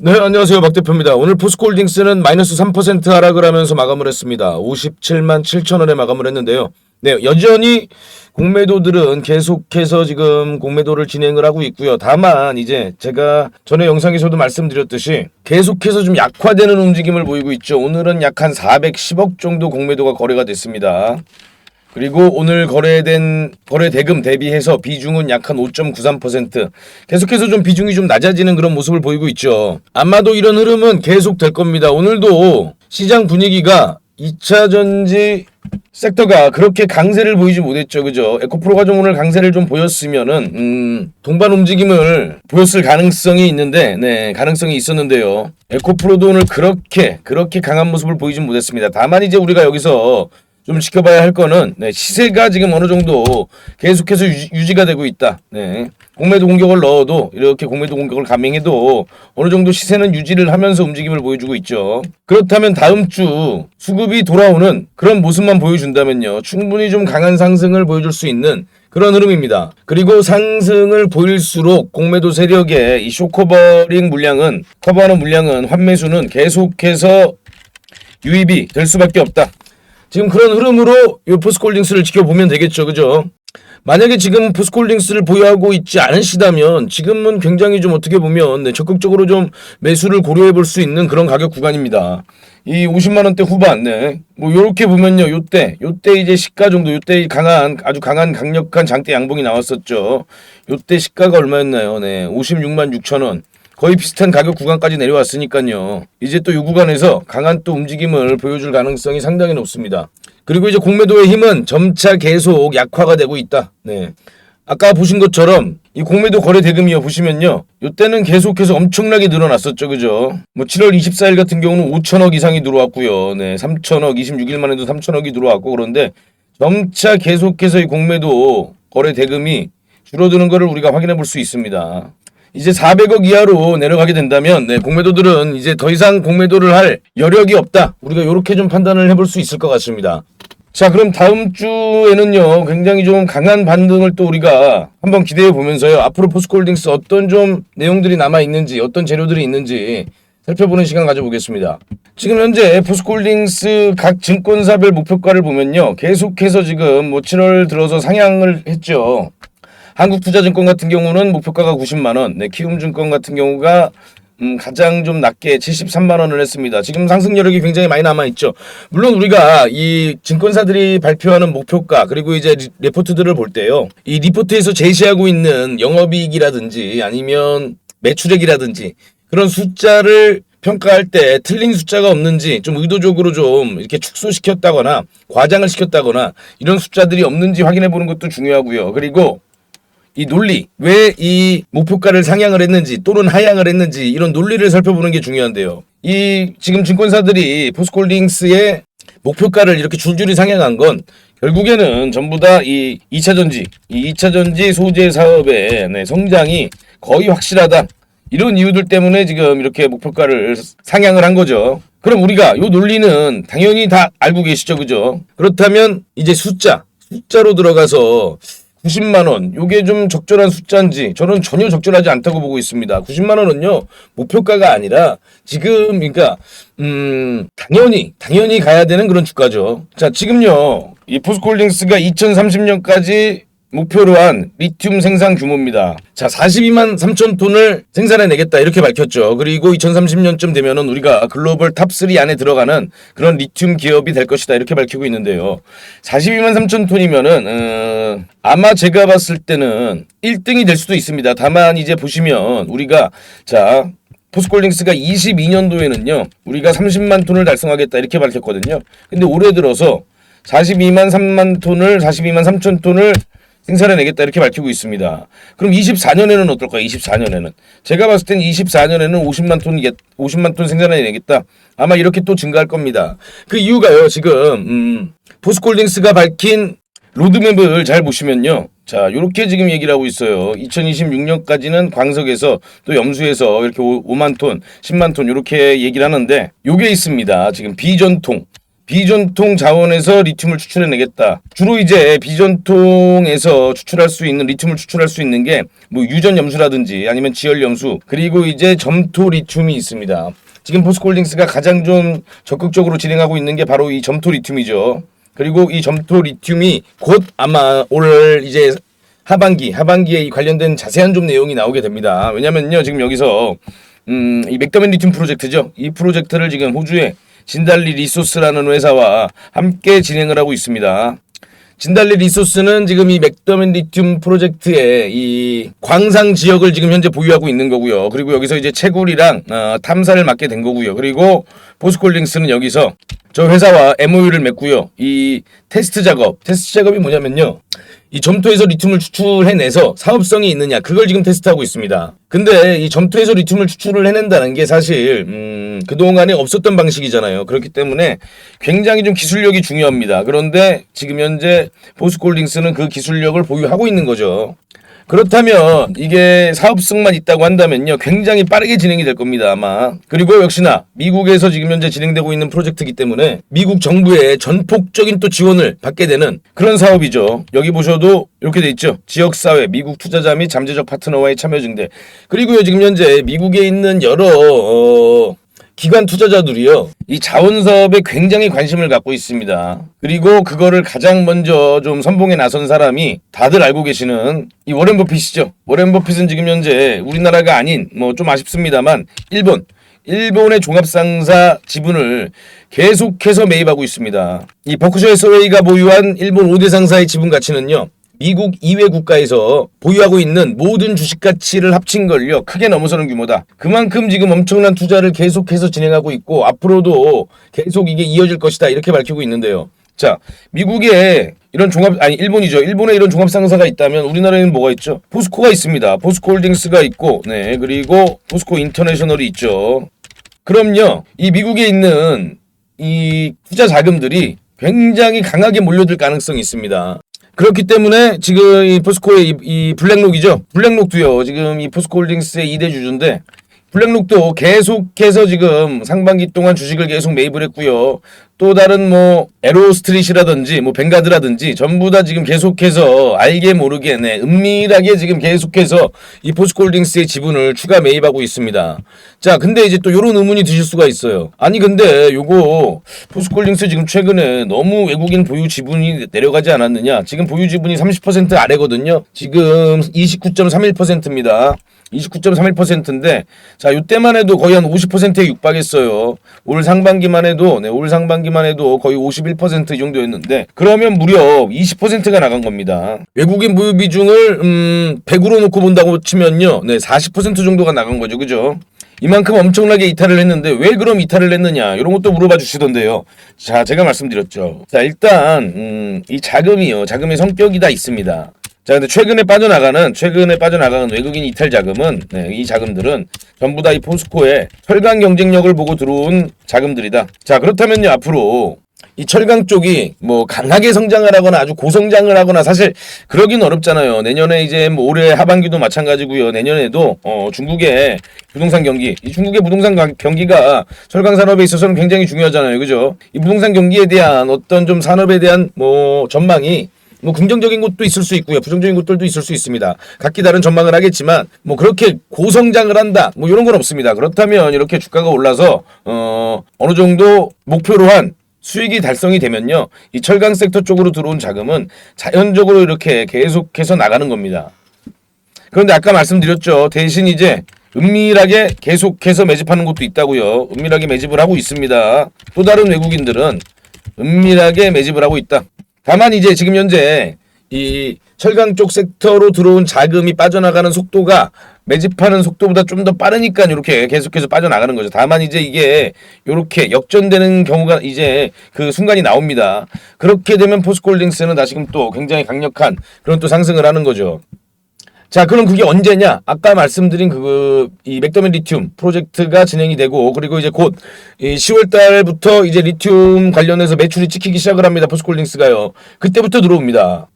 네, 안녕하세요. 박 대표입니다. 오늘 포스코홀딩스는 마이너스 3% 하락을 하면서 마감을 했습니다. 57만 7천 원에 마감을 했는데요. 네, 여전히 공매도들은 계속해서 지금 공매도를 진행을 하고 있고요. 다만 이제 제가 전에 영상에서도 말씀드렸듯이 계속해서 좀 약화되는 움직임을 보이고 있죠. 오늘은 약 한 410억 정도 공매도가 거래가 됐습니다. 그리고 오늘 거래된 거래 대금 대비해서 비중은 약 한 5.93%. 계속해서 좀 비중이 좀 낮아지는 그런 모습을 보이고 있죠. 아마도 이런 흐름은 계속 될 겁니다. 오늘도 시장 분위기가 2차 전지 섹터가 그렇게 강세를 보이지 못했죠. 그죠? 에코프로가 좀 오늘 강세를 좀 보였으면은 동반 움직임을 보였을 가능성이 있는데 가능성이 있었는데요. 에코프로도 오늘 그렇게 강한 모습을 보이진 못했습니다. 다만 이제 우리가 여기서 좀 지켜봐야 할 거는 시세가 지금 어느 정도 계속해서 유지가 되고 있다. 공매도 공격을 넣어도 이렇게 공매도 공격을 감행해도 어느 정도 시세는 유지를 하면서 움직임을 보여주고 있죠. 그렇다면 다음 주 수급이 돌아오는 그런 모습만 보여준다면요. 충분히 좀 강한 상승을 보여줄 수 있는 그런 흐름입니다. 그리고 상승을 보일수록 공매도 세력의 이 쇼커버링 물량은 커버하는 물량은 환매수는 계속해서 유입이 될 수밖에 없다. 지금 그런 흐름으로 이 포스코홀딩스를 지켜보면 되겠죠. 그죠? 만약에 지금 포스코홀딩스를 보유하고 있지 않으시다면 지금은 굉장히 좀 어떻게 보면 적극적으로 좀 매수를 고려해 볼 수 있는 그런 가격 구간입니다. 이 50만 원대 후반, 뭐 요렇게 보면요. 요때 이제 시가 정도, 요때 아주 강한 강력한 장대 양봉이 나왔었죠. 요때 시가가 얼마였나요? 56만 6천 원. 거의 비슷한 가격 구간까지 내려왔으니까요. 이제 또 이 구간에서 강한 또 움직임을 보여줄 가능성이 상당히 높습니다. 그리고 이제 공매도의 힘은 점차 계속 약화가 되고 있다. 아까 보신 것처럼 이 공매도 거래 대금이요 보시면요. 이때는 계속해서 엄청나게 늘어났었죠. 그죠? 뭐 7월 24일 같은 경우는 5천억 이상이 들어왔고요. 3천억 26일 만에도 3천억이 들어왔고 그런데 점차 계속해서 이 공매도 거래 대금이 줄어드는 것을 우리가 확인해 볼 수 있습니다. 이제 400억 이하로 내려가게 된다면 공매도들은 이제 더 이상 공매도를 할 여력이 없다. 우리가 이렇게 좀 판단을 해볼 수 있을 것 같습니다. 자, 그럼 다음 주에는요. 굉장히 좀 강한 반등을 또 우리가 한번 기대해 보면서요. 앞으로 포스코홀딩스 어떤 좀 내용들이 남아 있는지, 어떤 재료들이 있는지 살펴보는 시간 가져보겠습니다. 지금 현재 포스코홀딩스 각 증권사별 목표가를 보면요. 계속해서 지금 뭐 7월 들어서 상향을 했죠. 한국투자증권 같은 경우는 목표가가 90만 원, 키움증권 같은 경우가 가장 좀 낮게 73만 원을 했습니다. 지금 상승 여력이 굉장히 많이 남아 있죠. 물론 우리가 이 증권사들이 발표하는 목표가 그리고 이제 리포트들을 볼 때요. 이 리포트에서 제시하고 있는 영업이익이라든지 아니면 매출액이라든지 그런 숫자를 평가할 때 틀린 숫자가 없는지 좀 의도적으로 좀 이렇게 축소시켰다거나 과장을 시켰다거나 이런 숫자들이 없는지 확인해 보는 것도 중요하고요. 그리고 이 논리, 왜 이 목표가를 상향을 했는지 또는 하향을 했는지 이런 논리를 살펴보는 게 중요한데요. 이 지금 증권사들이 포스코홀딩스의 목표가를 이렇게 줄줄이 상향한 건 결국에는 전부 다 이 2차 전지 소재 사업의 성장이 거의 확실하다. 이런 이유들 때문에 지금 이렇게 목표가를 상향을 한 거죠. 그럼 우리가 이 논리는 당연히 다 알고 계시죠, 그죠? 그렇다면 이제 숫자로 들어가서 90만 원, 요게 좀 적절한 숫자인지 저는 전혀 적절하지 않다고 보고 있습니다. 90만 원은요 목표가가 아니라 지금 그러니까 당연히 가야 되는 그런 주가죠. 자, 지금요 이 포스코홀딩스가 2030년까지 목표로 한 리튬 생산 규모입니다. 자, 42만 3천 톤을 생산해내겠다 이렇게 밝혔죠. 그리고 2030년쯤 되면은 우리가 글로벌 탑3 안에 들어가는 그런 리튬 기업이 될 것이다 이렇게 밝히고 있는데요. 42만 3천 톤이면은 아마 제가 봤을 때는 1등이 될 수도 있습니다. 다만 이제 보시면 우리가 자 포스코홀딩스가 22년도에는요 우리가 30만 톤을 달성하겠다 이렇게 밝혔거든요. 근데 올해 들어서 42만 3천 톤을 생산해내겠다 이렇게 밝히고 있습니다. 그럼 24년에는 어떨까요? 24년에는 제가 봤을 땐 24년에는 50만 톤 생산해내겠다. 아마 이렇게 또 증가할 겁니다. 그 이유가요. 지금 포스코홀딩스가 밝힌 로드맵을 잘 보시면요. 자, 요렇게 지금 얘기를 하고 있어요. 2026년까지는 광석에서 또 염수에서 이렇게 5만 톤, 10만 톤 요렇게 얘기를 하는데 요게 있습니다. 지금 비전통 비전통 자원에서 리튬을 추출해내겠다. 주로 이제 비전통에서 추출할 수 있는 리튬을 추출할 수 있는 게 뭐 유전 염수라든지 아니면 지열 염수 그리고 이제 점토 리튬이 있습니다. 지금 포스코홀딩스가 가장 좀 적극적으로 진행하고 있는 게 바로 이 점토 리튬이죠. 그리고 이 점토 리튬이 곧 아마 올 이제 하반기에 이 관련된 자세한 좀 내용이 나오게 됩니다. 왜냐면요 지금 여기서 이 맥더맨 리튬 프로젝트죠. 이 프로젝트를 지금 호주의 진달리 리소스라는 회사와 함께 진행을 하고 있습니다. 진달리 리소스는 지금 이 맥더맨 리튬 프로젝트의 이 광상 지역을 지금 현재 보유하고 있는 거고요. 그리고 여기서 이제 채굴이랑 탐사를 맡게 된 거고요. 그리고 포스코홀딩스는 여기서 저 회사와 MOU를 맺고요. 이 테스트 작업이 뭐냐면요. 이 점토에서 리튬을 추출해내서 사업성이 있느냐 그걸 지금 테스트하고 있습니다. 근데 이 점토에서 리튬을 추출을 해낸다는 게 사실 그동안에 없었던 방식이잖아요. 그렇기 때문에 굉장히 좀 기술력이 중요합니다. 그런데 지금 현재 포스코홀딩스는 그 기술력을 보유하고 있는 거죠. 그렇다면 이게 사업성만 있다고 한다면요 굉장히 빠르게 진행이 될 겁니다 아마. 그리고 역시나 미국에서 지금 현재 진행되고 있는 프로젝트이기 때문에 미국 정부의 전폭적인 또 지원을 받게 되는 그런 사업이죠. 여기 보셔도 이렇게 돼 있죠. 지역사회, 미국 투자자 및 잠재적 파트너와의 참여 증대. 그리고요 지금 현재 미국에 있는 여러 기관 투자자들이요 이 자원 사업에 굉장히 관심을 갖고 있습니다. 그리고 그거를 가장 먼저 좀 선봉에 나선 사람이 다들 알고 계시는 이 워렌 버핏이죠. 워렌 버핏은 지금 현재 우리나라가 아닌 뭐 좀 아쉽습니다만 일본의 종합상사 지분을 계속해서 매입하고 있습니다. 이 버크셔 해서웨이가 보유한 일본 5대 상사의 지분 가치는요 미국 이외 국가에서 보유하고 있는 모든 주식 가치를 합친 걸요 크게 넘어서는 규모다. 그만큼 지금 엄청난 투자를 계속해서 진행하고 있고 앞으로도 계속 이게 이어질 것이다 이렇게 밝히고 있는데요. 자, 미국에 이런 일본이죠. 일본에 이런 종합 상사가 있다면 우리나라에는 뭐가 있죠? 포스코가 있습니다. 포스코홀딩스가 있고, 네, 그리고 포스코 인터내셔널이 있죠. 그럼요, 이 미국에 있는 이 투자 자금들이 굉장히 강하게 몰려들 가능성이 있습니다. 그렇기 때문에 지금 이 포스코의 이 블랙록이죠. 블랙록도요. 지금 이 포스코홀딩스의 2대 주주인데 블랙록도 계속해서 지금 상반기 동안 주식을 계속 매입을 했고요. 또 다른 뭐 에로스트릿이라든지 뭐 벵가드라든지 전부 다 지금 계속해서 알게 모르게 은밀하게 지금 계속해서 이 포스코홀딩스의 지분을 추가 매입하고 있습니다. 자, 근데 이제 또 요런 의문이 드실 수가 있어요. 아니 근데 요거 포스코홀딩스 지금 최근에 너무 외국인 보유 지분이 내려가지 않았느냐? 지금 보유 지분이 30% 아래거든요. 지금 29.31%입니다. 29.31%인데 자, 요때만 해도 거의 한 50%에 육박했어요. 올 상반기만 해도 거의 51% 이 정도였는데 그러면 무려 20%가 나간 겁니다. 외국인 보유 비중을 100으로 놓고 본다고 치면요. 40% 정도가 나간 거죠. 그죠? 이만큼 엄청나게 이탈을 했는데 왜 그럼 이탈을 했느냐 이런 것도 물어봐 주시던데요. 자, 제가 말씀드렸죠. 자, 일단 이 자금의 성격이 다 있습니다. 자, 근데 최근에 빠져나가는 외국인 이탈 자금은, 이 자금들은 전부 다 이 포스코의 철강 경쟁력을 보고 들어온 자금들이다. 자, 그렇다면요, 앞으로 이 철강 쪽이 뭐 강하게 성장을 하거나 아주 고성장을 하거나 사실 그러긴 어렵잖아요. 내년에 이제 뭐 올해 하반기도 마찬가지고요. 내년에도 중국의 부동산 경기, 이 중국의 부동산 경기가 철강 산업에 있어서는 굉장히 중요하잖아요. 그죠? 이 부동산 경기에 대한 어떤 좀 산업에 대한 뭐 전망이 뭐 긍정적인 것도 있을 수 있고요. 부정적인 것들도 있을 수 있습니다. 각기 다른 전망을 하겠지만 뭐 그렇게 고성장을 한다 뭐 이런 건 없습니다. 그렇다면 이렇게 주가가 올라서 어느 정도 목표로 한 수익이 달성이 되면요. 이 철강 섹터 쪽으로 들어온 자금은 자연적으로 이렇게 계속해서 나가는 겁니다. 그런데 아까 말씀드렸죠. 대신 이제 은밀하게 계속해서 매집하는 것도 있다고요. 은밀하게 매집을 하고 있습니다. 또 다른 외국인들은 은밀하게 매집을 하고 있다. 다만 이제 지금 현재 이 철강 쪽 섹터로 들어온 자금이 빠져나가는 속도가 매집하는 속도보다 좀 더 빠르니까 이렇게 계속해서 빠져나가는 거죠. 다만 이제 이게 이렇게 역전되는 경우가 이제 그 순간이 나옵니다. 그렇게 되면 포스코홀딩스는 다시금 또 굉장히 강력한 그런 또 상승을 하는 거죠. 자, 그럼 그게 언제냐? 아까 말씀드린 이 맥더맨 리튬 프로젝트가 진행이 되고, 그리고 이제 곧 이 10월 달부터 이제 리튬 관련해서 매출이 찍히기 시작을 합니다. 포스코홀딩스가요. 그때부터 들어옵니다.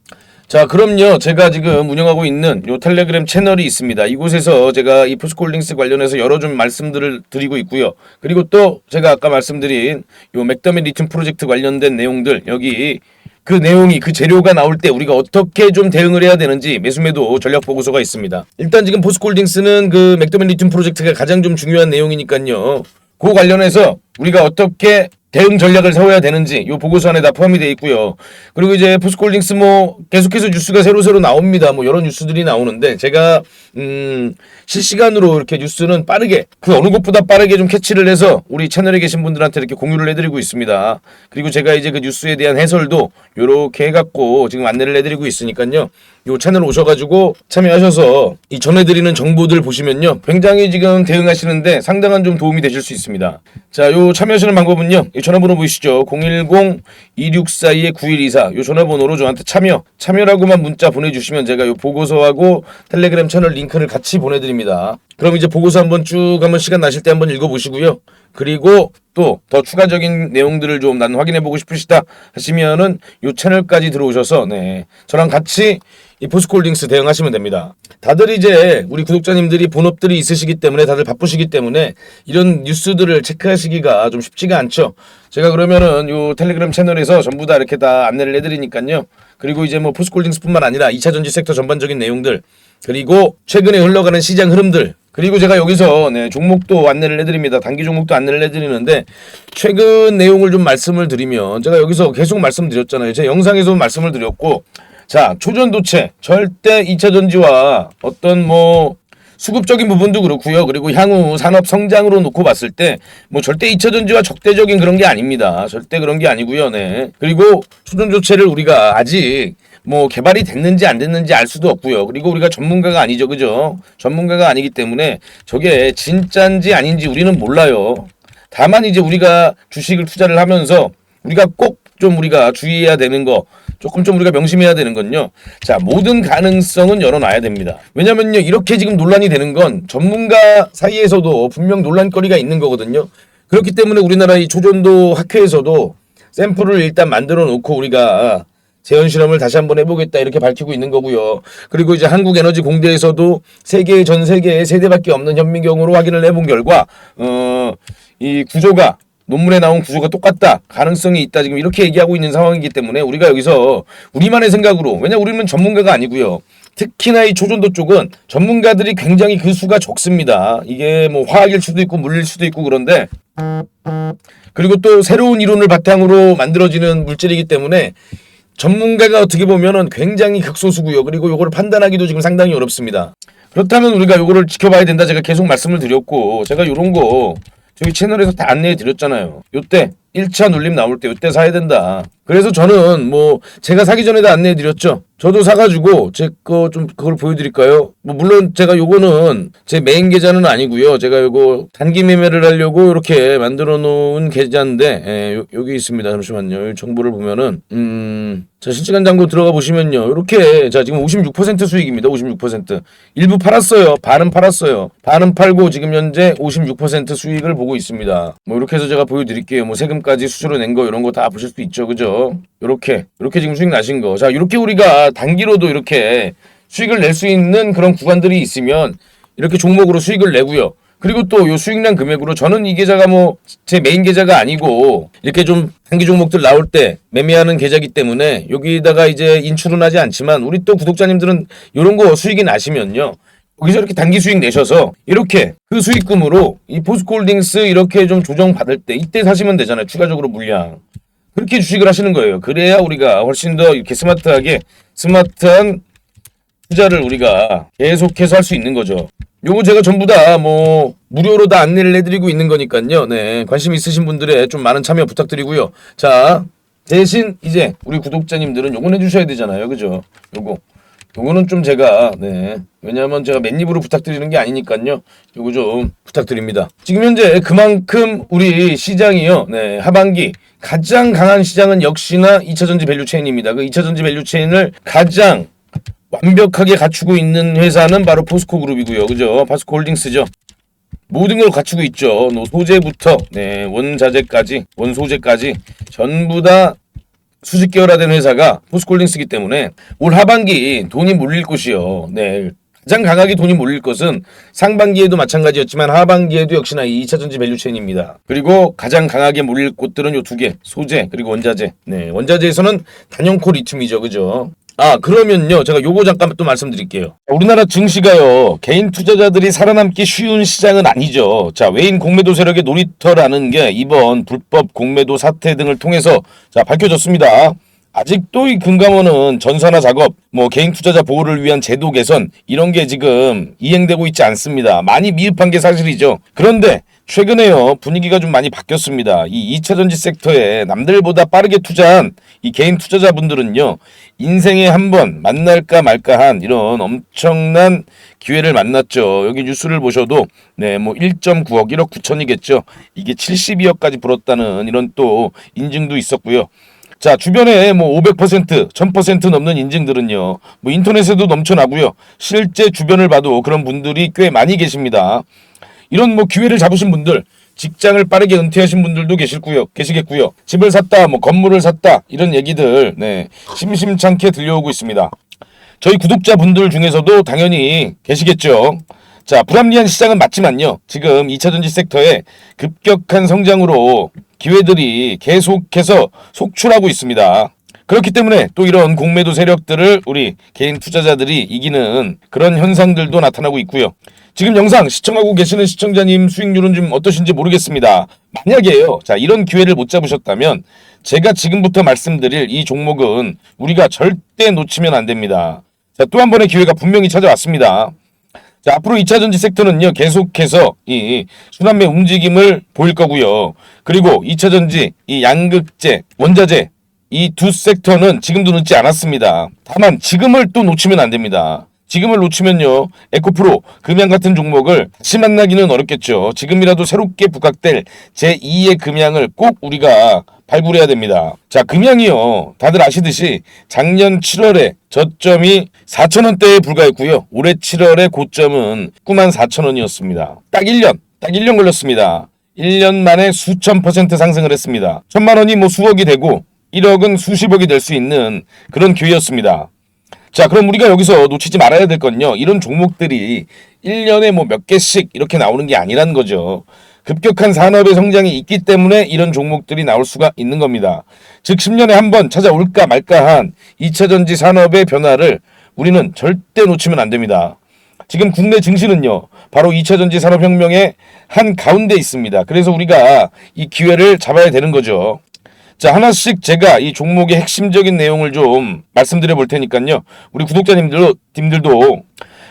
자, 그럼요. 제가 지금 운영하고 있는 요 텔레그램 채널이 있습니다. 이곳에서 제가 이 포스코홀딩스 관련해서 여러 좀 말씀들을 드리고 있고요. 그리고 또 제가 아까 말씀드린 요 맥더밋 리튬 프로젝트 관련된 내용들, 여기 그 내용이, 그 재료가 나올 때 우리가 어떻게 좀 대응을 해야 되는지 매수매도 전략 보고서가 있습니다. 일단 지금 포스코홀딩스는 그 맥더밋 리튬 프로젝트가 가장 좀 중요한 내용이니까요. 그 관련해서 우리가 어떻게 대응 전략을 세워야 되는지 요 보고서 안에 다 포함이 되어 있고요. 그리고 이제 포스코홀딩스 뭐 계속해서 뉴스가 새로 나옵니다. 뭐 여러 뉴스들이 나오는데 제가 실시간으로 이렇게 뉴스는 빠르게, 그 어느 곳보다 빠르게 좀 캐치를 해서 우리 채널에 계신 분들한테 이렇게 공유를 해드리고 있습니다. 그리고 제가 이제 그 뉴스에 대한 해설도 요렇게 해갖고 지금 안내를 해드리고 있으니까요. 요 채널 오셔가지고 참여하셔서 이 전해드리는 정보들 보시면요, 굉장히 지금 대응하시는데 상당한 좀 도움이 되실 수 있습니다. 자, 요 참여하시는 방법은요, 이 전화번호 보이시죠? 010-2642-9124 요 전화번호로 저한테 참여라고만 문자 보내주시면 제가 요 보고서하고 텔레그램 채널 링크를 같이 보내드립니다. 그럼 이제 보고서 한번 쭉 한번 시간 나실 때 한번 읽어보시고요. 그리고 또 더 추가적인 내용들을 좀 난 확인해보고 싶으시다 하시면은 요 채널까지 들어오셔서 저랑 같이 이 포스코홀딩스 대응하시면 됩니다. 다들 이제 우리 구독자님들이 본업들이 있으시기 때문에, 다들 바쁘시기 때문에 이런 뉴스들을 체크하시기가 좀 쉽지가 않죠. 제가 그러면은 요 텔레그램 채널에서 전부 다 이렇게 다 안내를 해드리니까요. 그리고 이제 뭐 포스코홀딩스뿐만 아니라 2차전지 섹터 전반적인 내용들, 그리고 최근에 흘러가는 시장 흐름들, 그리고 제가 여기서 종목도 안내를 해드립니다. 단기 종목도 안내를 해드리는데, 최근 내용을 좀 말씀을 드리면, 제가 여기서 계속 말씀드렸잖아요. 제 영상에서 말씀을 드렸고, 자, 초전도체 절대 2차전지와 어떤 뭐 수급적인 부분도 그렇고요. 그리고 향후 산업 성장으로 놓고 봤을 때 뭐 절대 2차전지와 적대적인 그런 게 아닙니다. 절대 그런 게 아니고요. 그리고 초전도체를 우리가 아직 뭐 개발이 됐는지 안 됐는지 알 수도 없고요. 그리고 우리가 전문가가 아니죠. 그죠? 전문가가 아니기 때문에 저게 진짜인지 아닌지 우리는 몰라요. 다만 이제 우리가 주식을 투자를 하면서 우리가 꼭 좀 우리가 주의해야 되는 거, 조금 좀 우리가 명심해야 되는 건요. 자, 모든 가능성은 열어놔야 됩니다. 왜냐면요, 이렇게 지금 논란이 되는 건 전문가 사이에서도 분명 논란거리가 있는 거거든요. 그렇기 때문에 우리나라 이 초전도 학회에서도 샘플을 일단 만들어 놓고 우리가 재현 실험을 다시 한번 해보겠다 이렇게 밝히고 있는 거고요. 그리고 이제 한국에너지공대에서도 전 세계에 3대밖에 없는 현미경으로 확인을 해본 결과 이 구조가, 논문에 나온 구조가 똑같다, 가능성이 있다, 지금 이렇게 얘기하고 있는 상황이기 때문에 우리가 여기서 우리만의 생각으로, 왜냐 우리는 전문가가 아니고요. 특히나 이 초전도 쪽은 전문가들이 굉장히 그 수가 적습니다. 이게 뭐 화학일 수도 있고 물릴 수도 있고 그런데, 그리고 또 새로운 이론을 바탕으로 만들어지는 물질이기 때문에 전문가가 어떻게 보면은 굉장히 극소수고요. 그리고 요거를 판단하기도 지금 상당히 어렵습니다. 그렇다면 우리가 요거를 지켜봐야 된다, 제가 계속 말씀을 드렸고, 제가 요런 거 저희 채널에서 다 안내해 드렸잖아요. 요때 1차 눌림 나올 때 요때 사야 된다. 그래서 저는 뭐 제가 사기 전에도 안내해 드렸죠. 저도 사가지고 제 거 좀 그걸 보여드릴까요? 뭐 물론 제가 요거는 제 메인 계좌는 아니고요. 제가 요거 단기 매매를 하려고 이렇게 만들어 놓은 계좌인데, 여기 있습니다. 잠시만요. 이 정보를 보면은 자, 실시간 잔고 들어가 보시면요, 이렇게, 자, 지금 56% 수익입니다. 56%. 일부 팔았어요. 반은 팔았어요. 반은 팔고 지금 현재 56% 수익을 보고 있습니다. 뭐 이렇게 해서 제가 보여드릴게요. 뭐 세금까지 수수료 낸 거 이런 거 다 보실 수 있죠. 그죠? 이렇게 지금 수익 나신 거. 자, 이렇게 우리가 단기로도 이렇게 수익을 낼 수 있는 그런 구간들이 있으면 이렇게 종목으로 수익을 내고요. 그리고 또 요 수익량 금액으로, 저는 이 계좌가 뭐 제 메인 계좌가 아니고 이렇게 좀 단기 종목들 나올 때 매매하는 계좌이기 때문에 여기다가 이제 인출은 하지 않지만, 우리 또 구독자님들은 요런 거 수익이 나시면요, 여기서 이렇게 단기 수익 내셔서 이렇게 그 수익금으로 이 포스코홀딩스 이렇게 좀 조정 받을 때 이때 사시면 되잖아요. 추가적으로 물량. 그렇게 주식을 하시는 거예요. 그래야 우리가 훨씬 더 이렇게 스마트한 투자를 우리가 계속해서 할 수 있는 거죠. 요거 제가 전부 다 뭐 무료로 다 안내를 해드리고 있는 거니까요. 관심 있으신 분들의 좀 많은 참여 부탁드리고요. 자, 대신 이제 우리 구독자님들은 요건 해주셔야 되잖아요. 그죠? 요거는 좀 제가, 왜냐하면 제가 맨입으로 부탁드리는 게 아니니까요. 요거 좀 부탁드립니다. 지금 현재 그만큼 우리 시장이요, 하반기 가장 강한 시장은 역시나 2차전지 밸류체인입니다. 그 2차전지 밸류체인을 가장 완벽하게 갖추고 있는 회사는 바로 포스코그룹이고요. 그죠? 포스코홀딩스죠. 모든 걸 갖추고 있죠. 소재부터 원자재까지, 원소재까지 전부 다 수십 개월화된 회사가 포스코홀딩스이기 때문에 올 하반기 돈이 몰릴 곳이요. 네. 가장 강하게 돈이 몰릴 것은 상반기에도 마찬가지였지만 하반기에도 역시나 이 2차전지 밸류체인입니다. 그리고 가장 강하게 몰릴 곳들은 요 두 개, 소재 그리고 원자재. 네, 원자재에서는 단연코 리튬이죠, 그죠? 그러면요, 제가 요거 잠깐 또 말씀드릴게요. 우리나라 증시가요, 개인 투자자들이 살아남기 쉬운 시장은 아니죠. 자, 외인 공매도 세력의 놀이터라는 게 이번 불법 공매도 사태 등을 통해서 밝혀졌습니다. 아직도 이 금감원은 전산화 작업, 개인 투자자 보호를 위한 제도 개선 이런 게 지금 이행되고 있지 않습니다. 많이 미흡한 게 사실이죠. 그런데 최근에요, 분위기가 좀 많이 바뀌었습니다. 이 2차전지 섹터에 남들보다 빠르게 투자한 이 개인 투자자분들은요, 인생에 한 번 만날까 말까한 이런 엄청난 기회를 만났죠. 여기 뉴스를 보셔도 1.9억, 1억 9천이겠죠. 이게 72억까지 불었다는 이런 또 인증도 있었고요. 자, 주변에 500%, 1000% 넘는 인증들은요, 인터넷에도 넘쳐나고요. 실제 주변을 봐도 그런 분들이 꽤 많이 계십니다. 이런 기회를 잡으신 분들, 직장을 빠르게 은퇴하신 분들도 계시겠고요. 집을 샀다, 건물을 샀다, 이런 얘기들, 심심찮게 들려오고 있습니다. 저희 구독자분들 중에서도 당연히 계시겠죠. 자, 불합리한 시장은 맞지만요. 지금 2차전지 섹터의 급격한 성장으로 기회들이 계속해서 속출하고 있습니다. 그렇기 때문에 또 이런 공매도 세력들을 우리 개인 투자자들이 이기는 그런 현상들도 나타나고 있고요. 지금 영상 시청하고 계시는 시청자님 수익률은 좀 어떠신지 모르겠습니다. 만약에요, 자, 이런 기회를 못 잡으셨다면 제가 지금부터 말씀드릴 이 종목은 우리가 절대 놓치면 안 됩니다. 자, 또 한 번의 기회가 분명히 찾아왔습니다. 자, 앞으로 2차전지 섹터는요, 계속해서 이 순환매 움직임을 보일 거고요. 그리고 2차전지, 이 양극재, 원자재, 이 두 섹터는 지금도 늦지 않았습니다. 다만 지금을 또 놓치면 안 됩니다. 지금을 놓치면요, 에코프로, 금양 같은 종목을 다시 만나기는 어렵겠죠. 지금이라도 새롭게 부각될 제2의 금양을 꼭 우리가 발굴해야 됩니다. 자, 금양이요, 다들 아시듯이 작년 7월에 저점이 4,000원대에 불과했고요. 올해 7월에 고점은 94,000원이었습니다. 딱 1년 걸렸습니다. 1년 만에 수천 % 상승을 했습니다. 1,000만 원이 수억이 되고 1억은 수십억이 될 수 있는 그런 기회였습니다. 자, 그럼 우리가 여기서 놓치지 말아야 될 건요, 이런 종목들이 1년에 몇 개씩 이렇게 나오는 게 아니라는 거죠. 급격한 산업의 성장이 있기 때문에 이런 종목들이 나올 수가 있는 겁니다. 즉 10년에 한 번 찾아올까 말까한 2차전지 산업의 변화를 우리는 절대 놓치면 안 됩니다. 지금 국내 증시는요, 바로 2차전지 산업혁명의 한 가운데 있습니다. 그래서 우리가 이 기회를 잡아야 되는 거죠. 자, 하나씩 제가 이 종목의 핵심적인 내용을 좀 말씀드려 볼 테니까요, 우리 구독자님들도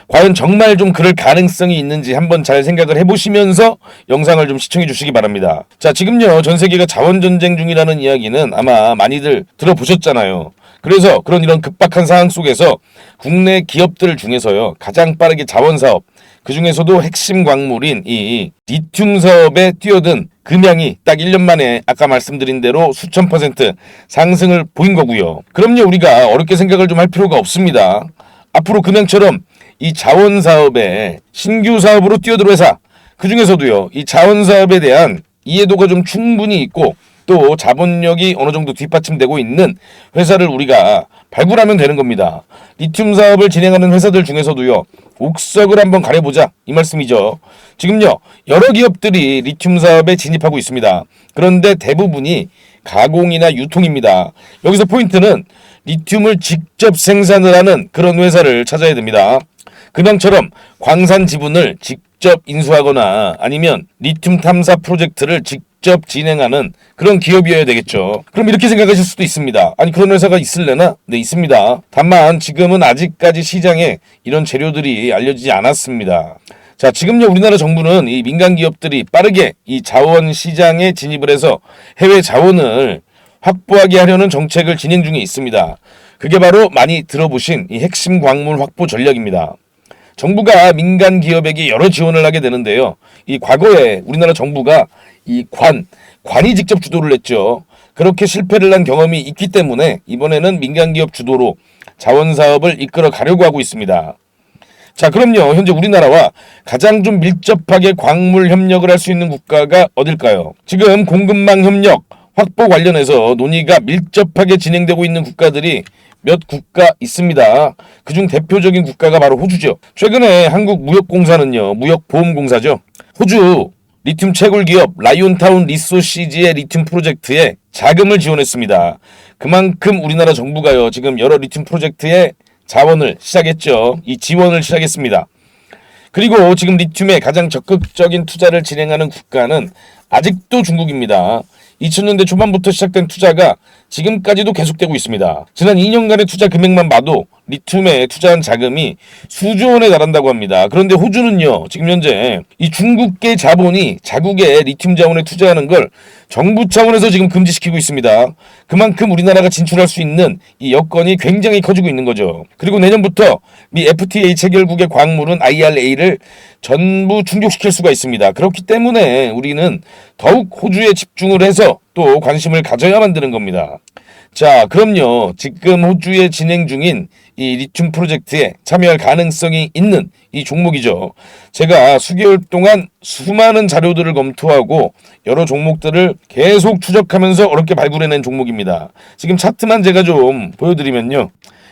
과연 정말 좀 그럴 가능성이 있는지 한번 잘 생각을 해보시면서 영상을 좀 시청해 주시기 바랍니다. 자, 지금요, 전 세계가 자원전쟁 중이라는 이야기는 아마 많이들 들어보셨잖아요. 그래서 이런 급박한 상황 속에서 국내 기업들 중에서요, 가장 빠르게 자원사업, 그 중에서도 핵심 광물인 이 리튬 사업에 뛰어든 금양이 딱 1년 만에 아까 말씀드린 대로 수천 % 상승을 보인 거고요. 그럼요, 우리가 어렵게 생각을 좀 할 필요가 없습니다. 앞으로 금양처럼 이 자원사업에 신규 사업으로 뛰어들 회사, 그 중에서도요, 이 자원사업에 대한 이해도가 좀 충분히 있고 또 자본력이 어느 정도 뒷받침되고 있는 회사를 우리가 발굴하면 되는 겁니다. 리튬 사업을 진행하는 회사들 중에서도요, 옥석을 한번 가려보자, 이 말씀이죠. 지금요, 여러 기업들이 리튬 사업에 진입하고 있습니다. 그런데 대부분이 가공이나 유통입니다. 여기서 포인트는 리튬을 직접 생산을 하는 그런 회사를 찾아야 됩니다. 금양처럼 광산 지분을 직접 인수하거나 아니면 리튬 탐사 프로젝트를 직접 진행하는 그런 기업이어야 되겠죠. 그럼 이렇게 생각하실 수도 있습니다. 아니, 그런 회사가 있을래나? 네, 있습니다. 다만 지금은 아직까지 시장에 이런 재료들이 알려지지 않았습니다. 자, 지금요, 우리나라 정부는 이 민간 기업들이 빠르게 이 자원 시장에 진입을 해서 해외 자원을 확보하게 하려는 정책을 진행 중에 있습니다. 그게 바로 많이 들어보신 이 핵심 광물 확보 전략입니다. 정부가 민간 기업에게 여러 지원을 하게 되는데요, 이 과거에 우리나라 정부가 이 관이 직접 주도를 했죠. 그렇게 실패를 한 경험이 있기 때문에 이번에는 민간 기업 주도로 자원 사업을 이끌어 가려고 하고 있습니다. 자, 그럼요, 현재 우리나라와 가장 좀 밀접하게 광물 협력을 할 수 있는 국가가 어딜까요? 지금 공급망 협력, 확보 관련해서 논의가 밀접하게 진행되고 있는 국가들이 몇 국가 있습니다. 그중 대표적인 국가가 바로 호주죠. 최근에 한국무역공사는요, 무역보험공사죠. 호주 리튬 채굴 기업 라이온타운 리소시즈의 리튬 프로젝트에 자금을 지원했습니다. 그만큼 우리나라 정부가요, 지금 여러 리튬 프로젝트에 자원을 시작했죠. 이 지원을 시작했습니다. 그리고 지금 리튬에 가장 적극적인 투자를 진행하는 국가는 아직도 중국입니다. 2000년대 초반부터 시작된 투자가 지금까지도 계속되고 있습니다. 지난 2년간의 투자 금액만 봐도 리튬에 투자한 자금이 수조 원에 달한다고 합니다. 그런데 호주는요, 지금 현재 이 중국계 자본이 자국의 리튬 자원에 투자하는 걸 정부 차원에서 지금 금지시키고 있습니다. 그만큼 우리나라가 진출할 수 있는 이 여건이 굉장히 커지고 있는 거죠. 그리고 내년부터 미 FTA 체결국의 광물은 IRA를 전부 충족시킬 수가 있습니다. 그렇기 때문에 우리는 더욱 호주에 집중을 해서 또 관심을 가져야만 되는 겁니다. 자, 그럼요. 지금 호주에 진행 중인 이 리튬 프로젝트에 참여할 가능성이 있는 이 종목이죠. 제가 수개월 동안 수많은 자료들을 검토하고 여러 종목들을 계속 추적하면서 어렵게 발굴해낸 종목입니다. 지금 차트만 제가 좀 보여드리면요.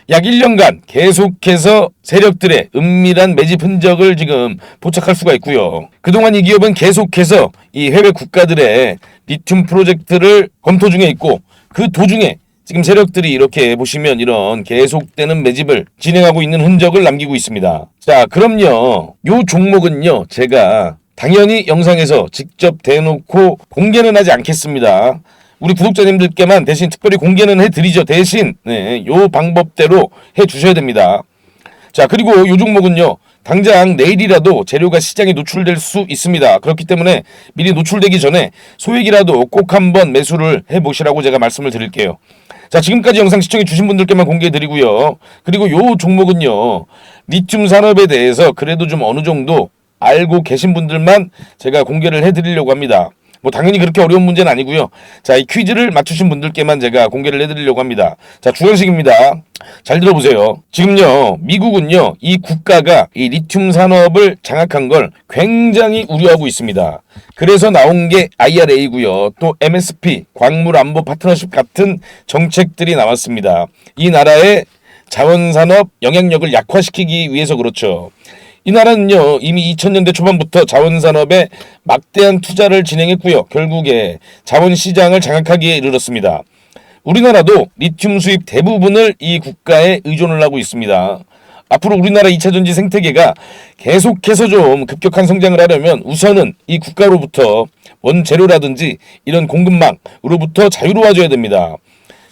약 1년간 계속해서 세력들의 은밀한 매집 흔적을 지금 포착할 수가 있고요. 그동안 이 기업은 계속해서 이 해외 국가들의 리튬 프로젝트를 검토 중에 있고, 그 도중에 지금 세력들이 이렇게 보시면 이런 계속되는 매집을 진행하고 있는 흔적을 남기고 있습니다. 자, 그럼요. 요 종목은요, 제가 당연히 영상에서 직접 대놓고 공개는 하지 않겠습니다. 우리 구독자님들께만 대신 특별히 공개는 해드리죠. 대신 요 방법대로 해주셔야 됩니다. 자, 그리고 요 종목은요, 당장 내일이라도 재료가 시장에 노출될 수 있습니다. 그렇기 때문에 미리 노출되기 전에 소액이라도 꼭 한번 매수를 해보시라고 제가 말씀을 드릴게요. 자, 지금까지 영상 시청해 주신 분들께만 공개해드리고요. 그리고 요 종목은요, 리튬 산업에 대해서 그래도 좀 어느 정도 알고 계신 분들만 제가 공개를 해드리려고 합니다. 뭐 당연히 그렇게 어려운 문제는 아니고요. 자, 이 퀴즈를 맞추신 분들께만 제가 공개를 해드리려고 합니다. 자, 주관식입니다. 잘 들어보세요. 지금요, 미국은요, 이 국가가 이 리튬 산업을 장악한 걸 굉장히 우려하고 있습니다. 그래서 나온 게 IRA고요. 또 MSP, 광물 안보 파트너십 같은 정책들이 나왔습니다. 이 나라의 자원산업 영향력을 약화시키기 위해서 그렇죠. 이 나라는요, 이미 2000년대 초반부터 자원산업에 막대한 투자를 진행했고요. 결국에 자원시장을 장악하기에 이르렀습니다. 우리나라도 리튬 수입 대부분을 이 국가에 의존을 하고 있습니다. 앞으로 우리나라 2차전지 생태계가 계속해서 좀 급격한 성장을 하려면 우선은 이 국가로부터 원재료라든지 이런 공급망으로부터 자유로워져야 됩니다.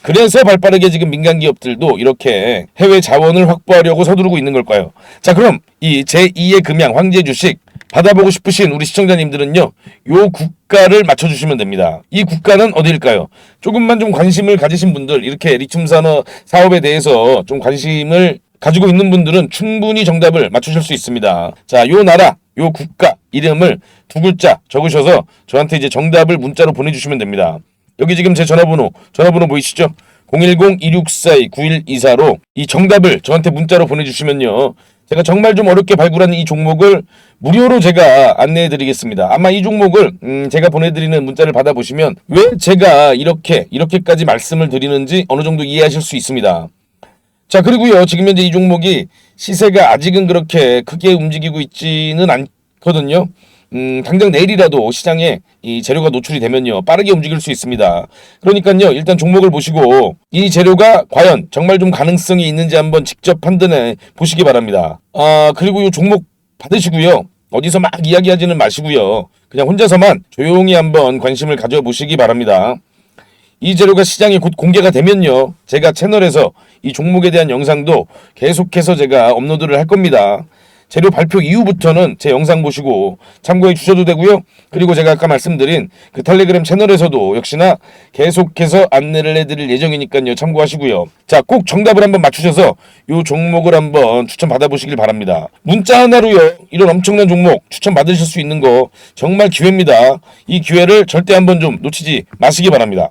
그래서 발빠르게 지금 민간 기업들도 이렇게 해외 자원을 확보하려고 서두르고 있는 걸까요? 자, 그럼 이 제2의 금양 황제 주식 받아보고 싶으신 우리 시청자님들은요, 요 국가를 맞춰주시면 됩니다. 이 국가는 어디일까요? 조금만 좀 관심을 가지신 분들, 이렇게 리튬 산업 사업에 대해서 좀 관심을 가지고 있는 분들은 충분히 정답을 맞추실 수 있습니다. 자, 요 나라, 요 국가 이름을 두 글자 적으셔서 저한테 이제 정답을 문자로 보내주시면 됩니다. 여기 지금 제 전화번호 보이시죠? 010-2642-9124로 이 정답을 저한테 문자로 보내주시면요, 제가 정말 좀 어렵게 발굴한 이 종목을 무료로 제가 안내해드리겠습니다. 아마 이 종목을 제가 보내드리는 문자를 받아보시면 왜 제가 이렇게까지 말씀을 드리는지 어느 정도 이해하실 수 있습니다. 자, 그리고요, 지금 현재 이 종목이 시세가 아직은 그렇게 크게 움직이고 있지는 않거든요. 당장 내일이라도 시장에 이 재료가 노출이 되면요, 빠르게 움직일 수 있습니다. 그러니까요, 일단 종목을 보시고 이 재료가 과연 정말 좀 가능성이 있는지 한번 직접 판단해 보시기 바랍니다. 그리고 이 종목 받으시고요, 어디서 막 이야기하지는 마시고요, 그냥 혼자서만 조용히 한번 관심을 가져보시기 바랍니다. 이 재료가 시장에 곧 공개가 되면요, 제가 채널에서 이 종목에 대한 영상도 계속해서 제가 업로드를 할 겁니다. 재료 발표 이후부터는 제 영상 보시고 참고해 주셔도 되고요. 그리고 제가 아까 말씀드린 그 텔레그램 채널에서도 역시나 계속해서 안내를 해드릴 예정이니까요, 참고하시고요. 자, 꼭 정답을 한번 맞추셔서 이 종목을 한번 추천 받아보시길 바랍니다. 문자 하나로요, 이런 엄청난 종목 추천 받으실 수 있는 거 정말 기회입니다. 이 기회를 절대 한번 좀 놓치지 마시기 바랍니다.